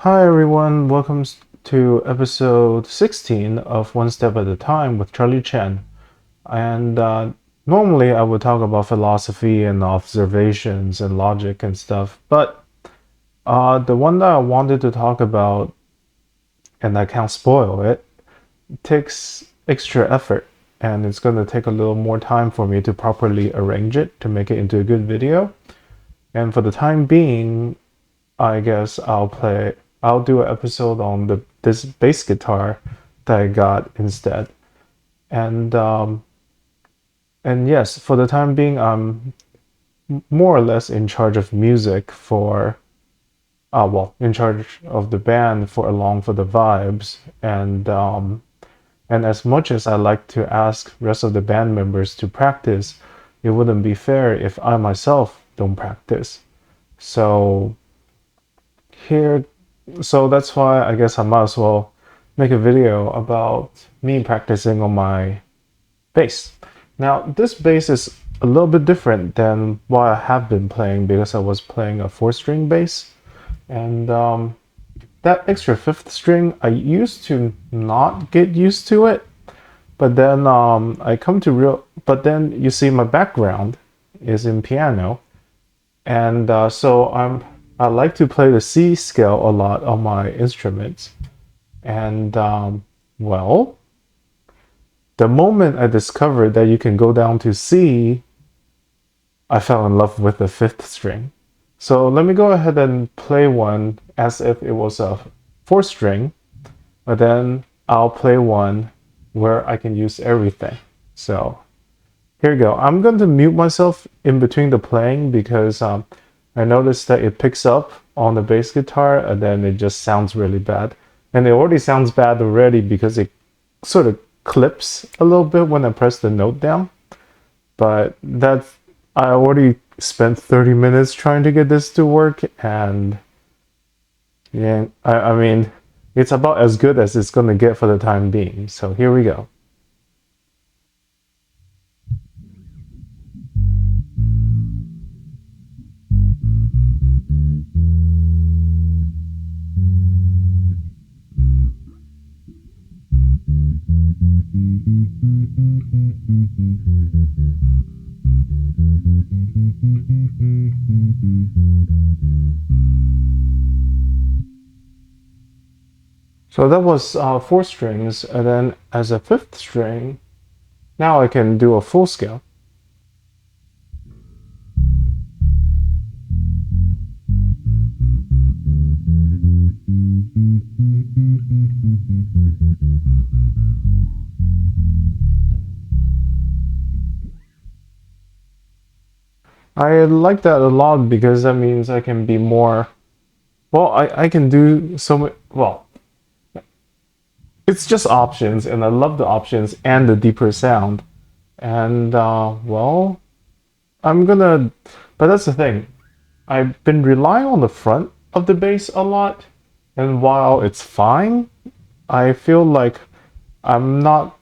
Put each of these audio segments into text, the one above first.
Hi everyone, welcome to episode 16 of One Step at a Time with Charlie Chen. And normally I would talk about philosophy and observations and logic and stuff, but the one that I wanted to talk about, and I can't spoil it, takes extra effort, and it's going to take a little more time for me to properly arrange it to make it into a good video. And for the time being, I guess I'll do an episode on this bass guitar that I got instead. And and yes, for the time being, I'm more or less in charge of music for in charge of the band for Along for the Vibes. And as much as I like to ask rest of the band members to practice, it wouldn't be fair if I myself don't practice. So here so that's why I guess I might as well make a video about me practicing on my bass. Now, this bass is a little bit different than what I have been playing because I was playing a four-string bass. And that extra fifth string, I used to not get used to it. But then but then you see my background is in piano. And I like to play the C scale a lot on my instruments. And well, the moment I discovered that you can go down to C, I fell in love with the fifth string. So let me go ahead and play one as if it was a fourth string, but then I'll play one where I can use everything. So here you go. I'm going to mute myself in between the playing because I noticed that it picks up on the bass guitar and then it just sounds really bad. And it already sounds bad already because it sort of clips a little bit when I press the note down. But I already spent 30 minutes trying to get this to work, and yeah, I mean, it's about as good as it's gonna get for the time being. So here we go. So that was four strings, and then as a fifth string, now I can do a full scale. I like that a lot because that means I can be more. Well, I can do so much. Well, it's just options, and I love the options and the deeper sound. And well, I'm gonna. But that's the thing. I've been relying on the front of the bass a lot, and while it's fine, I feel like I'm not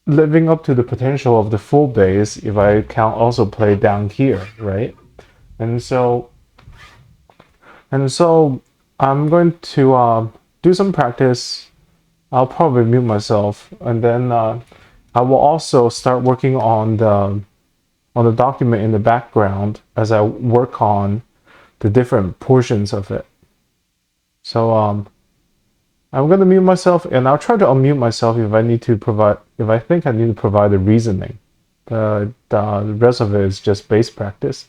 living up to the potential of the full bass if I can also play down here, right? And so and so I'm going to do some practice. I'll probably mute myself, and then I will also start working on the document in the background as I work on the different portions of it. So I'm gonna mute myself, and I'll try to unmute myself if I need to provide if I think I need to provide the reasoning. The rest of it is just bass practice.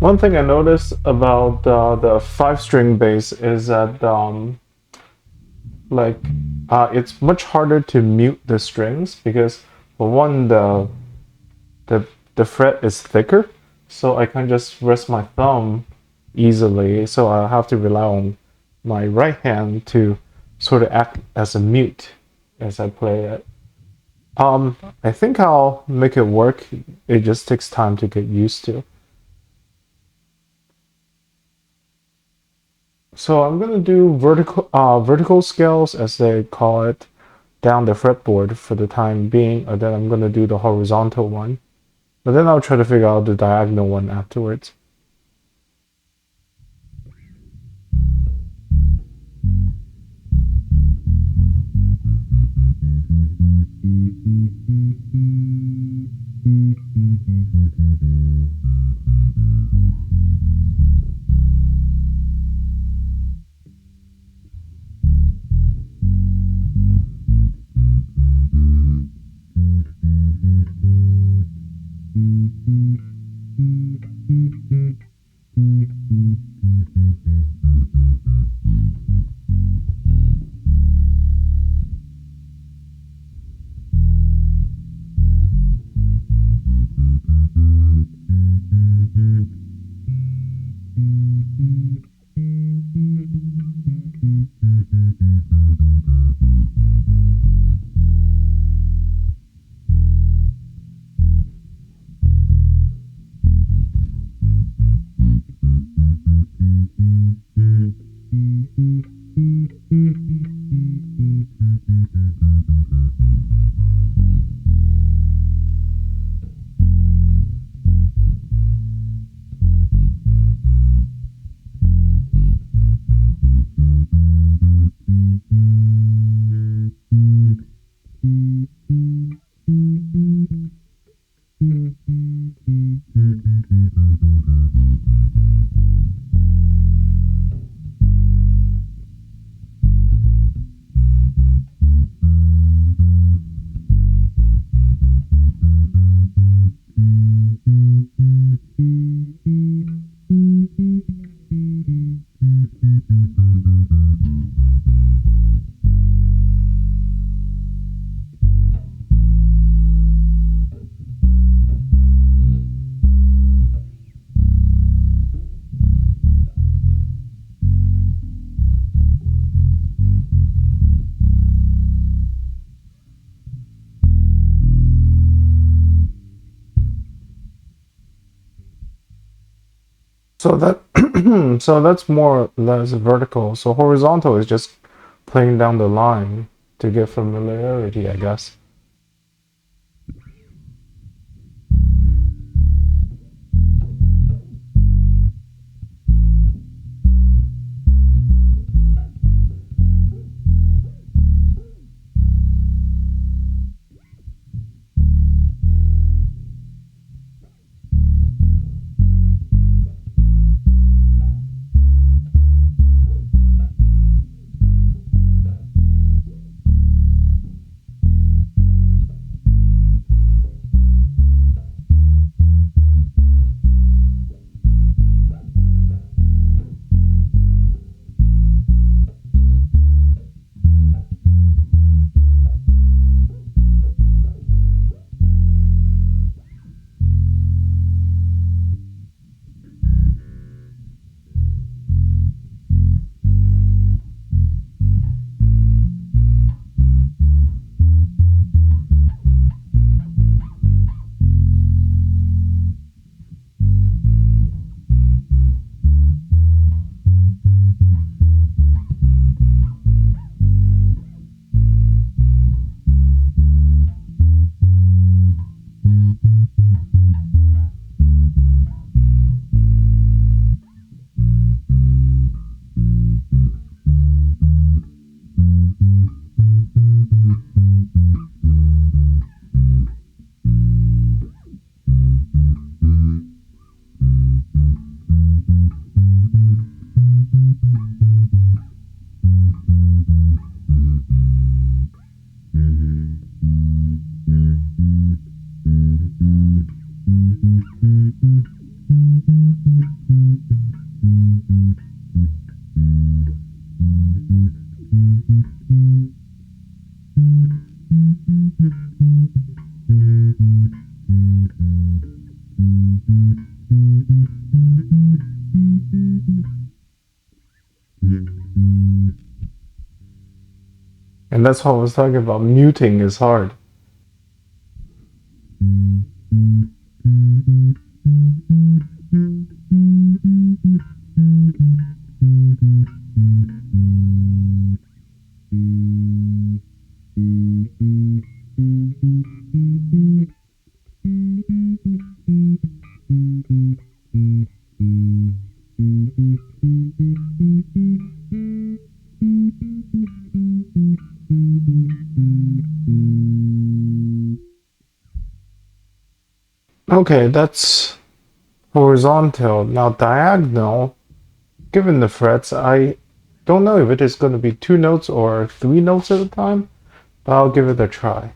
One thing I noticed about the five string bass is that like it's much harder to mute the strings because for one the the fret is thicker, so I can just rest my thumb easily. So I have to rely on my right hand to sort of act as a mute as I play it. I think I'll make it work. It just takes time to get used to. So I'm gonna do vertical scales as they call it down the fretboard for the time being, and then I'm gonna do the horizontal one. But then I'll try to figure out the diagonal one afterwards. So that so that's more or less vertical. So horizontal is just playing down the line to get familiarity, I guess. And that's what I was talking about. Muting is hard. Okay, that's horizontal. Now diagonal, given the frets, I don't know if it is going to be two notes or three notes at a time, but I'll give it a try.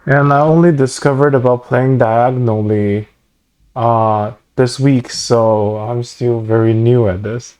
And I only discovered about playing diagonally this week, so I'm still very new at this.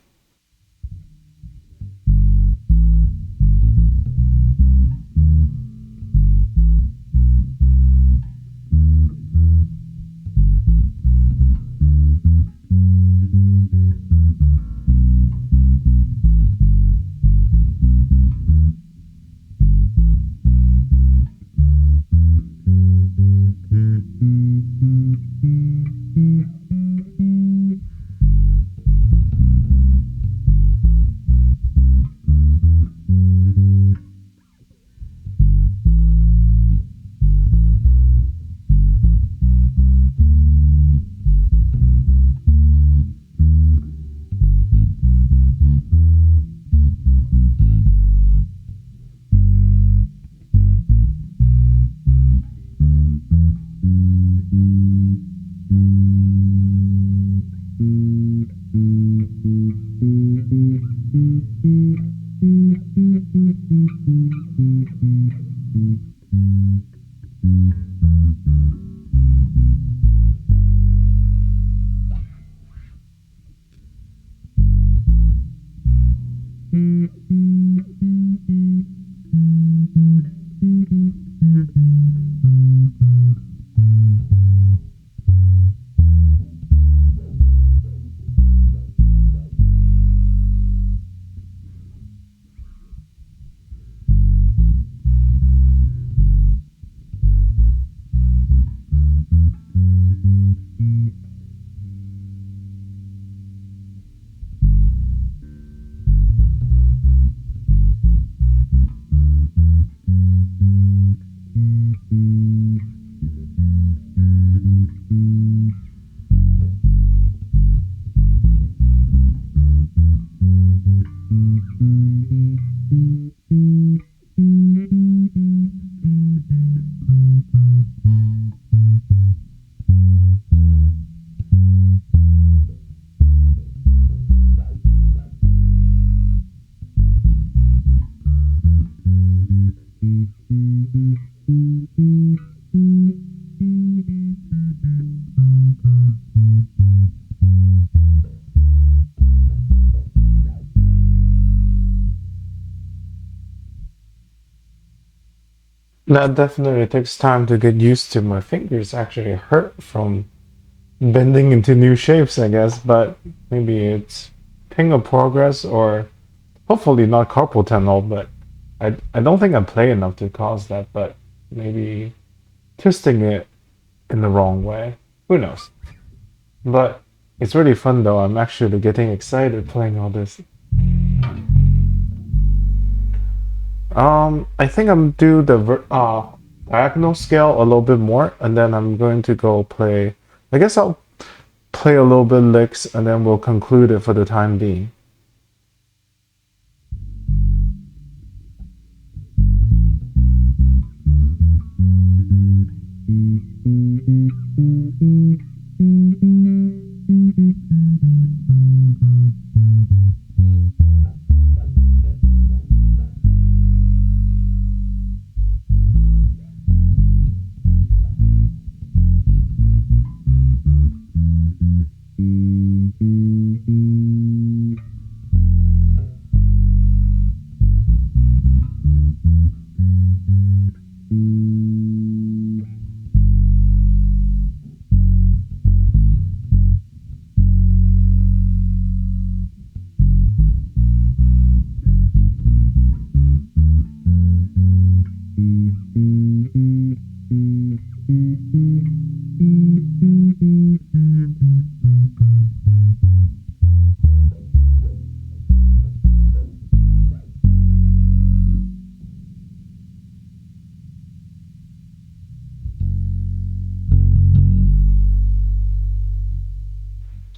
That definitely takes time to get used to. My fingers actually hurt from bending into new shapes, I guess, but maybe it's thing of progress or hopefully not carpal tunnel, but I don't think I play enough to cause that, but maybe twisting it in the wrong way. Who knows? But it's really fun though. I'm actually getting excited playing all this. I think I'm do the diagonal scale a little bit more, and then I'm going to go play. I guess I'll play a little bit licks, and then we'll conclude it for the time being.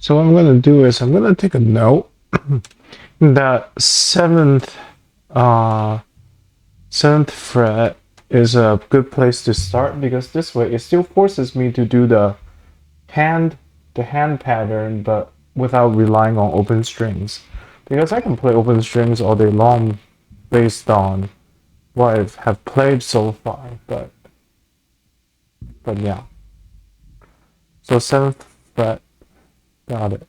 So what I'm gonna do is I'm gonna take a note that uh seventh fret is a good place to start because this way it still forces me to do hand the hand pattern but without relying on open strings. Because I can play open strings all day long based on what I have played so far, but yeah. So seventh fret, got it.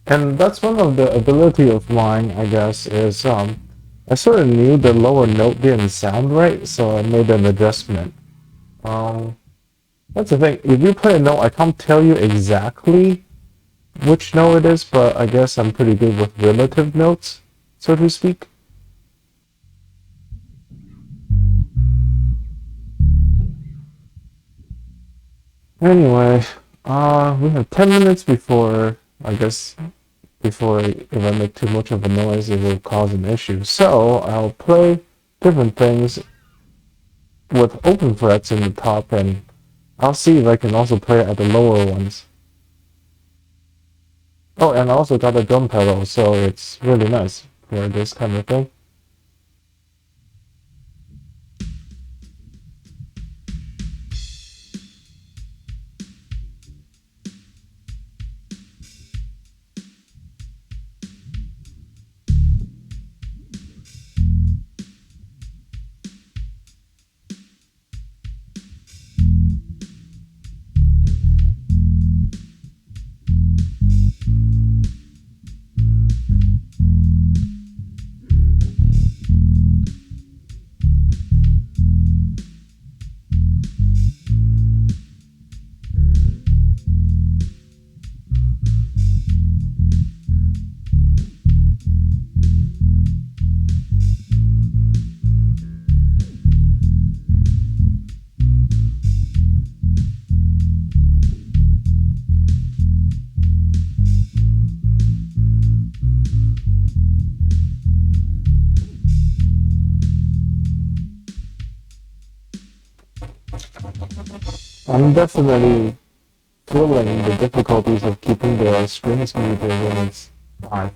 And that's one of the ability of mine, I guess, is I sort of knew the lower note didn't sound right, so I made an adjustment. Um, that's the thing. If you play a note, I can't tell you exactly which note it is, but I guess I'm pretty good with relative notes, so to speak. Anyway, we have 10 minutes before, I guess, before if I make too much of a noise, it will cause an issue. So I'll play different things with open frets in the top, and I'll see if I can also play it at the lower ones. Oh, and I also got a drum pedal, so it's really nice for this kind of thing. I'm definitely feeling the difficulties of keeping the screens muted when it's live.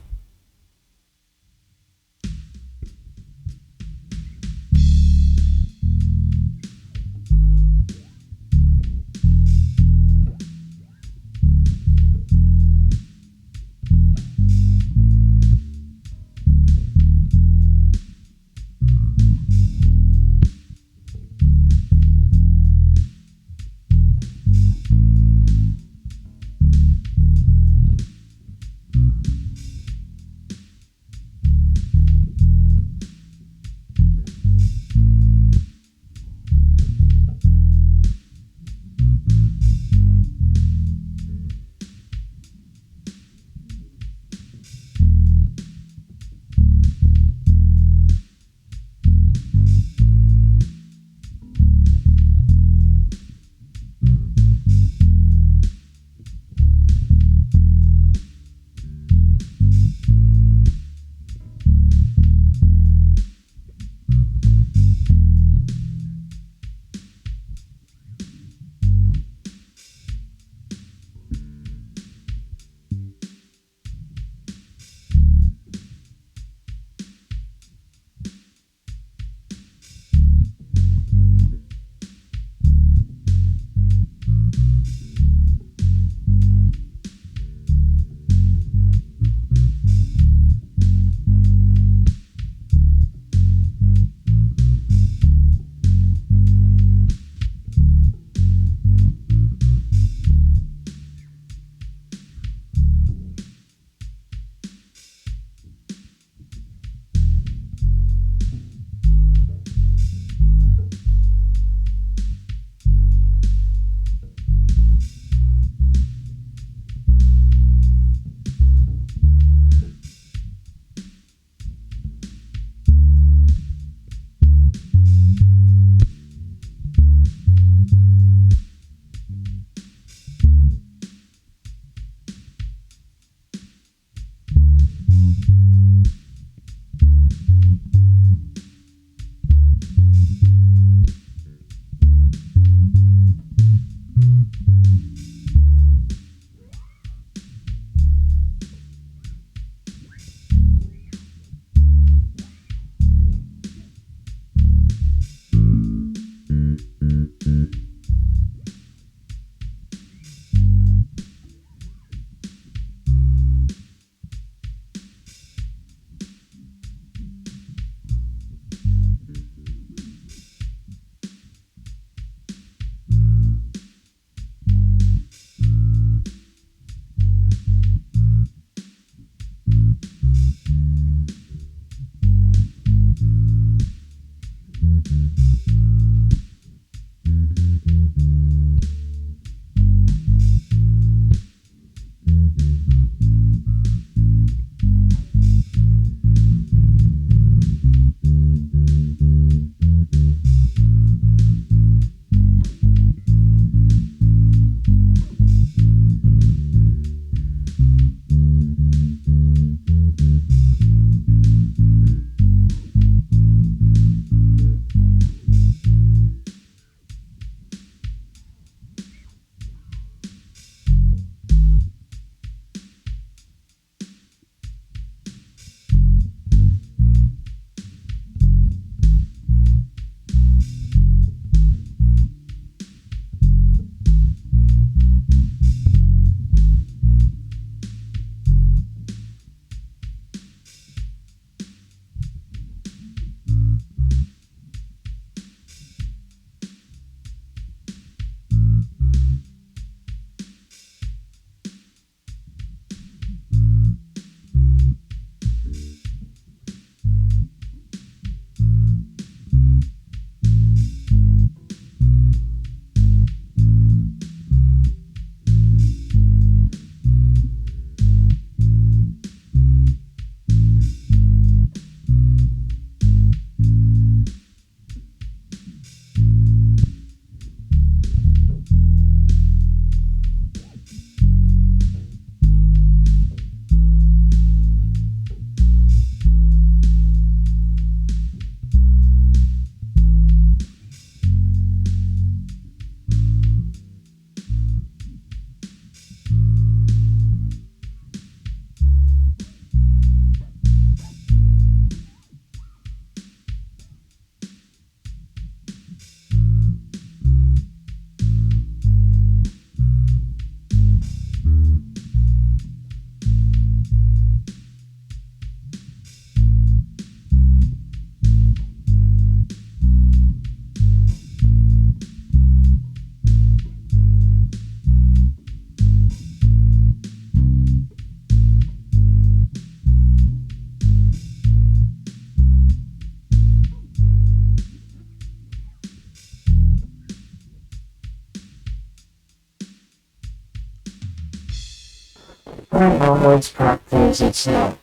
don't always practice, it's not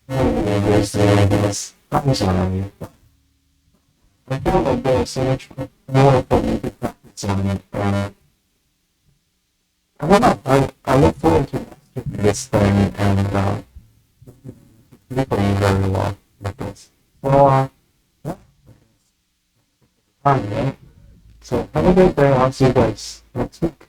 really easy, I guess. I'm sorry. I feel like there's so much more for me to practice on it, and I don't know, I look forward to mastering this thing and be playing very well with this. So, yeah, fine, right? So have a great day, I'll see you guys next week.